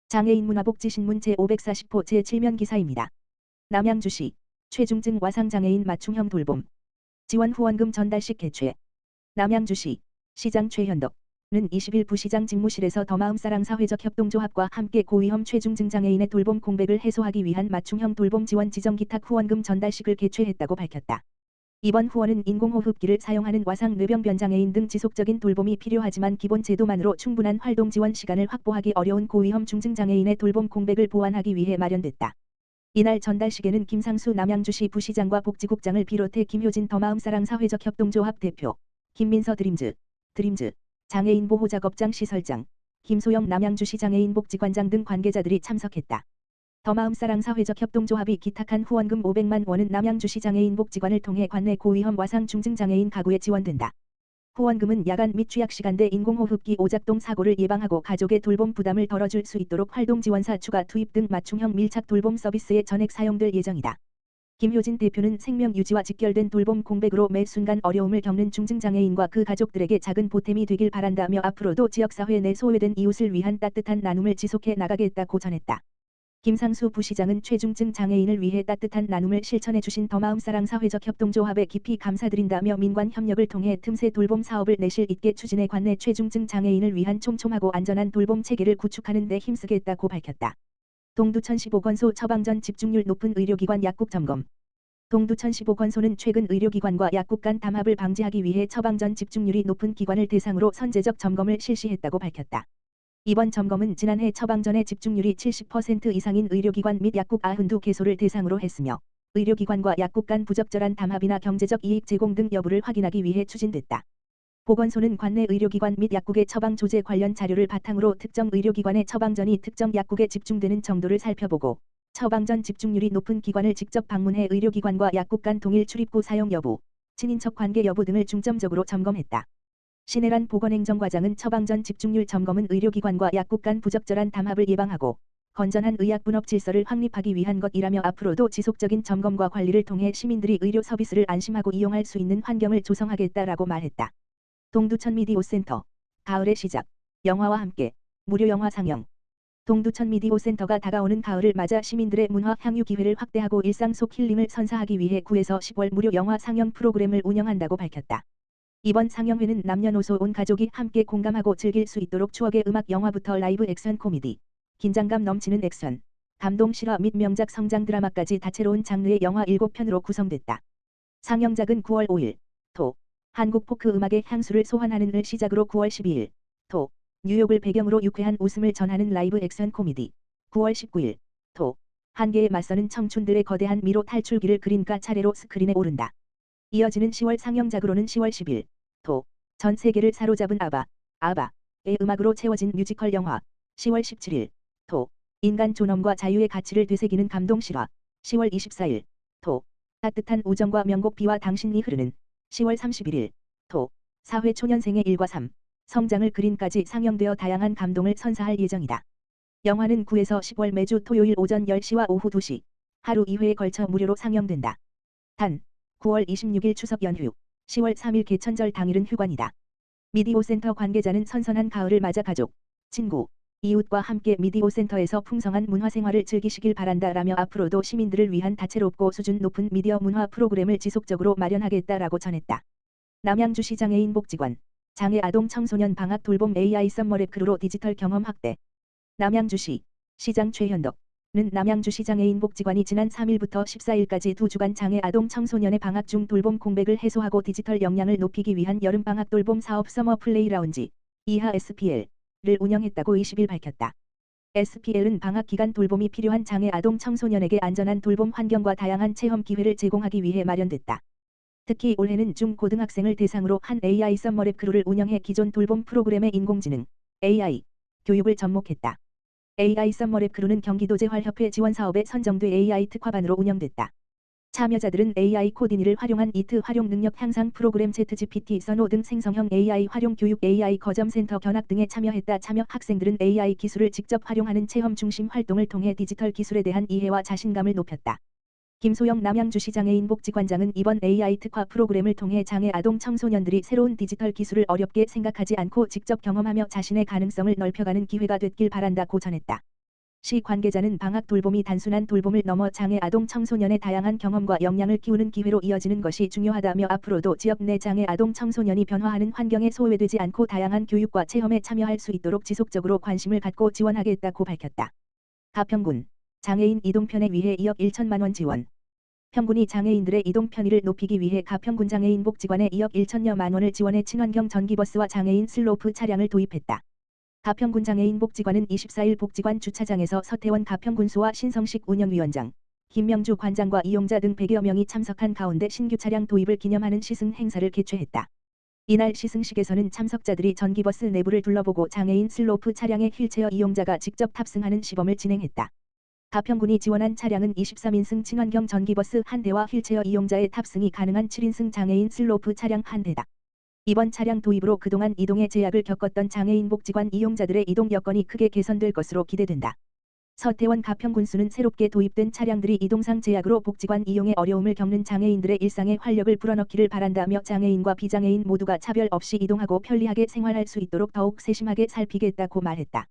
장애인 문화복지신문 제540호 제7면 기사입니다. 남양주시 최중증 와상장애인 맞춤형 돌봄 지원 후원금 전달식 개최. 남양주시 시장 최현덕은 20일 부시장 직무실에서 더마음사랑 사회적 협동조합과 함께 고위험 최중증 장애인의 돌봄 공백을 해소하기 위한 맞춤형 돌봄 지원 지정 기탁 후원금 전달식을 개최했다고 밝혔다. 이번 후원은 인공호흡기를 사용하는 와상 뇌병변 장애인 등 지속적인 돌봄이 필요하지만 기본 제도만으로 충분한 활동 지원 시간을 확보하기 어려운 고위험 중증 장애인의 돌봄 공백을 보완하기 위해 마련됐다. 이날 전달식에는 김상수 남양주시 부시장과 복지국장을 비롯해 김효진 더마음사랑 사회적 협동조합 대표, 김민서 드림즈 장애인 보호작업장 시설장, 김소영 남양주시 장애인 복지관장 등 관계자들이 참석했다. 더마음사랑 사회적 협동조합이 기탁한 후원금 500만 원은 남양주시 장애인 복지관을 통해 관내 고위험 와상 중증 장애인 가구에 지원된다. 후원금은 야간 및 취약시간대 인공호흡기 오작동 사고를 예방하고 가족의 돌봄 부담을 덜어줄 수 있도록 활동지원사 추가 투입 등 맞춤형 밀착 돌봄 서비스에 전액 사용될 예정이다. 김효진 대표는 생명 유지와 직결된 돌봄 공백으로 매 순간 어려움을 겪는 중증장애인과 그 가족들에게 작은 보탬이 되길 바란다며 앞으로도 지역사회 내 소외된 이웃을 위한 따뜻한 나눔을 지속해 나가겠다고 전했다. 김상수 부시장은 최중증 장애인을 위해 따뜻한 나눔을 실천해 주신 더마음사랑 사회적 협동조합에 깊이 감사드린다며 민관 협력을 통해 틈새 돌봄 사업을 내실 있게 추진해 관내 최중증 장애인을 위한 촘촘하고 안전한 돌봄 체계를 구축하는 데 힘쓰겠다고 밝혔다. 동두천 시보건소 처방전 집중률 높은 의료기관 약국 점검. 동두천 시보건소는 최근 의료기관과 약국 간 담합을 방지하기 위해 처방전 집중률이 높은 기관을 대상으로 선제적 점검을 실시했다고 밝혔다. 이번 점검은 지난해 처방전의 집중률이 70% 이상인 의료기관 및 약국 92개소를 대상으로 했으며 의료기관과 약국 간 부적절한 담합이나 경제적 이익 제공 등 여부를 확인하기 위해 추진됐다. 보건소는 관내 의료기관 및 약국의 처방 조제 관련 자료를 바탕으로 특정 의료기관의 처방전이 특정 약국에 집중되는 정도를 살펴보고 처방전 집중률이 높은 기관을 직접 방문해 의료기관과 약국 간 동일 출입구 사용 여부, 친인척 관계 여부 등을 중점적으로 점검했다. 신혜란 보건행정과장은 처방전 집중률 점검은 의료기관과 약국 간 부적절한 담합을 예방하고 건전한 의약분업 질서를 확립하기 위한 것이라며 앞으로도 지속적인 점검과 관리를 통해 시민들이 의료 서비스를 안심하고 이용할 수 있는 환경을 조성하겠다라고 말했다. 동두천 미디오센터 가을의 시작, 영화와 함께 무료 영화 상영. 동두천 미디오센터가 다가오는 가을을 맞아 시민들의 문화 향유 기회를 확대하고 일상 속 힐링을 선사하기 위해 9에서 10월 무료 영화 상영 프로그램을 운영한다고 밝혔다. 이번 상영회는 남녀노소 온 가족이 함께 공감하고 즐길 수 있도록 추억의 음악 영화부터 라이브 액션 코미디, 긴장감 넘치는 액션, 감동 실화 및 명작 성장 드라마까지 다채로운 장르의 영화 7편으로 구성됐다. 상영작은 9월 5일 토 한국 포크 음악의 향수를 소환하는을 시작으로 9월 12일 토 뉴욕을 배경으로 유쾌한 웃음을 전하는 라이브 액션 코미디, 9월 19일 토 한계에 맞서는 청춘들의 거대한 미로 탈출기를 그린과 차례로 스크린에 오른다. 이어지는 10월 상영작으로는 10월 10일 토 전 세계를 사로잡은 아바의 음악으로 채워진 뮤지컬 영화, 10월 17일 토 인간 존엄과 자유의 가치를 되새기는 감동 실화, 10월 24일 토 따뜻한 우정과 명곡 비와 당신이 흐르는, 10월 31일 토 사회 초년생의 1과 3 성장을 그린까지 상영되어 다양한 감동을 선사할 예정이다. 영화는 9에서 10월 매주 토요일 오전 10시와 오후 2시 하루 2회에 걸쳐 무료로 상영된다. 단 9월 26일 추석 연휴, 10월 3일 개천절 당일은 휴관이다. 미디오센터 관계자는 선선한 가을을 맞아 가족, 친구, 이웃과 함께 미디오센터에서 풍성한 문화생활을 즐기시길 바란다라며 앞으로도 시민들을 위한 다채롭고 수준 높은 미디어 문화 프로그램을 지속적으로 마련하겠다라고 전했다. 남양주시 장애인 복지관, 장애 아동 청소년 방학 돌봄 AI 썸머랩 크루로 디지털 경험 확대. 남양주시 시장 최현덕은 남양주시 장애인 복지관이 지난 3일부터 14일까지 2주간 장애 아동 청소년의 방학 중 돌봄 공백을 해소하고 디지털 역량을 높이기 위한 여름방학 돌봄 사업 서머 플레이 라운지 이하 SPL을 운영했다고 20일 밝혔다. SPL은 방학 기간 돌봄이 필요한 장애 아동 청소년에게 안전한 돌봄 환경과 다양한 체험 기회를 제공하기 위해 마련됐다. 특히 올해는 중고등학생을 대상으로 한 AI 썸머랩 크루를 운영해 기존 돌봄 프로그램의 인공지능 AI 교육을 접목했다. AI 썸머랩 크루는 경기도재활협회 지원사업에 선정돼 AI 특화반으로 운영됐다. 참여자들은 AI 코디니를 활용한 이트 활용 능력 향상 프로그램 챗GPT 선호 등 생성형 AI 활용 교육 AI 거점센터 견학 등에 참여했다. 참여 학생들은 AI 기술을 직접 활용하는 체험 중심 활동을 통해 디지털 기술에 대한 이해와 자신감을 높였다. 김소영 남양주시 장애인 복지관장은 이번 AI 특화 프로그램을 통해 장애 아동 청소년들이 새로운 디지털 기술을 어렵게 생각하지 않고 직접 경험하며 자신의 가능성을 넓혀가는 기회가 됐길 바란다고 전했다. 시 관계자는 방학 돌봄이 단순한 돌봄을 넘어 장애 아동 청소년의 다양한 경험과 역량을 키우는 기회로 이어지는 것이 중요하다며 앞으로도 지역 내 장애 아동 청소년이 변화하는 환경에 소외되지 않고 다양한 교육과 체험에 참여할 수 있도록 지속적으로 관심을 갖고 지원하겠다고 밝혔다. 가평군 장애인 이동 편에 위해 2억 1천만 원 지원. 평군이 장애인들의 이동 편의를 높이기 위해 가평군 장애인 복지관에 2억 1천여만 원을 지원해 친환경 전기버스와 장애인 슬로프 차량을 도입했다. 가평군 장애인 복지관은 24일 복지관 주차장에서 서태원 가평군수와 신성식 운영위원장, 김명주 관장과 이용자 등 100여 명이 참석한 가운데 신규 차량 도입을 기념하는 시승 행사를 개최했다. 이날 시승식에서는 참석자들이 전기버스 내부를 둘러보고 장애인 슬로프 차량의 휠체어 이용자가 직접 탑승하는 시범을 진행했다. 가평군이 지원한 차량은 23인승 친환경 전기버스 1대와 휠체어 이용자의 탑승이 가능한 7인승 장애인 슬로프 차량 1대다. 이번 차량 도입으로 그동안 이동에 제약을 겪었던 장애인 복지관 이용자들의 이동 여건이 크게 개선될 것으로 기대된다. 서태원 가평군수는 새롭게 도입된 차량들이 이동상 제약으로 복지관 이용에 어려움을 겪는 장애인들의 일상에 활력을 불어넣기를 바란다며 장애인과 비장애인 모두가 차별 없이 이동하고 편리하게 생활할 수 있도록 더욱 세심하게 살피겠다고 말했다.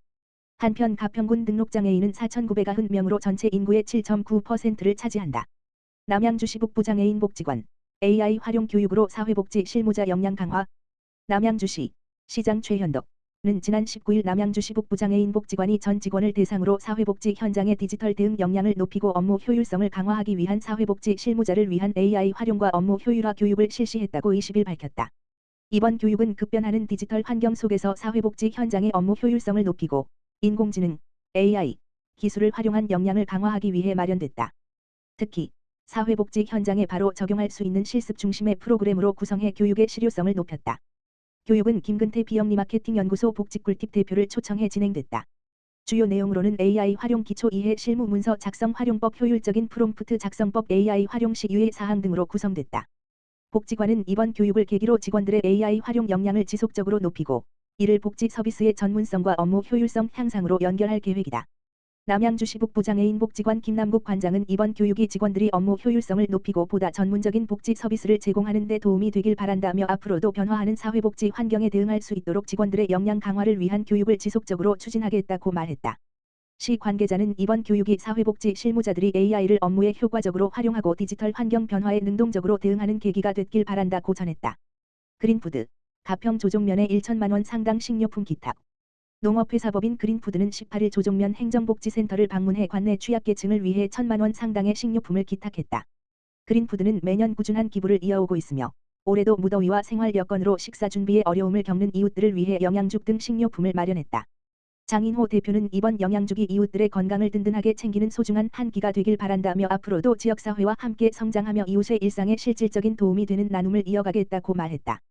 한편 가평군 등록장애인은 4,990명으로 전체 인구의 7.9%를 차지한다. 남양주시 북부장애인 복지관 AI 활용 교육으로 사회복지 실무자 역량 강화. 남양주시 시장 최현덕은 지난 19일 남양주시 북부장애인 복지관이 전 직원을 대상으로 사회복지 현장의 디지털 대응 역량을 높이고 업무 효율성을 강화하기 위한 사회복지 실무자를 위한 AI 활용과 업무 효율화 교육을 실시했다고 20일 밝혔다. 이번 교육은 급변하는 디지털 환경 속에서 사회복지 현장의 업무 효율성을 높이고 인공지능, AI 기술을 활용한 역량을 강화하기 위해 마련됐다. 특히 사회복지 현장에 바로 적용할 수 있는 실습 중심의 프로그램으로 구성해 교육의 실효성을 높였다. 교육은 김근태 비영리마케팅연구소 복지꿀팁 대표를 초청해 진행됐다. 주요 내용으로는 AI 활용 기초 이해 실무 문서 작성 활용법 효율적인 프롬프트 작성법 AI 활용 시 유의 사항 등으로 구성됐다. 복지관은 이번 교육을 계기로 직원들의 AI 활용 역량을 지속적으로 높이고 이를 복지 서비스의 전문성과 업무 효율성 향상으로 연결할 계획이다. 남양주시 북부장애인 복지관 김남국 관장은 이번 교육이 직원들이 업무 효율성을 높이고 보다 전문적인 복지 서비스를 제공하는 데 도움이 되길 바란다며 앞으로도 변화하는 사회복지 환경에 대응할 수 있도록 직원들의 역량 강화를 위한 교육을 지속적으로 추진하겠다고 말했다. 시 관계자는 이번 교육이 사회복지 실무자들이 AI를 업무에 효과적으로 활용하고 디지털 환경 변화에 능동적으로 대응하는 계기가 됐길 바란다고 전했다. 그린푸드 가평 조종면에 1천만 원 상당 식료품 기탁. 농업회사법인 그린푸드는 18일 조종면 행정복지센터를 방문해 관내 취약계층을 위해 1,000만 원 상당의 식료품을 기탁했다. 그린푸드는 매년 꾸준한 기부를 이어오고 있으며 올해도 무더위와 생활 여건으로 식사 준비에 어려움을 겪는 이웃들을 위해 영양죽 등 식료품을 마련했다. 장인호 대표는 이번 영양죽이 이웃들의 건강을 든든하게 챙기는 소중한 한 끼가 되길 바란다며 앞으로도 지역사회와 함께 성장하며 이웃의 일상에 실질적인 도움이 되는 나눔을 이어가겠다고 말했다.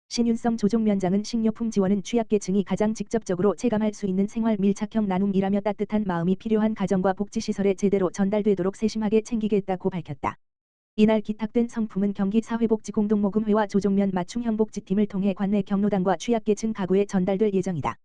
신윤성 조종면장은 식료품 지원은 취약계층이 가장 직접적으로 체감할 수 있는 생활 밀착형 나눔이라며 따뜻한 마음이 필요한 가정과 복지시설에 제대로 전달되도록 세심하게 챙기겠다고 밝혔다. 이날 기탁된 상품은 경기사회복지공동모금회와 조종면 맞춤형 복지팀을 통해 관내 경로당과 취약계층 가구에 전달될 예정이다.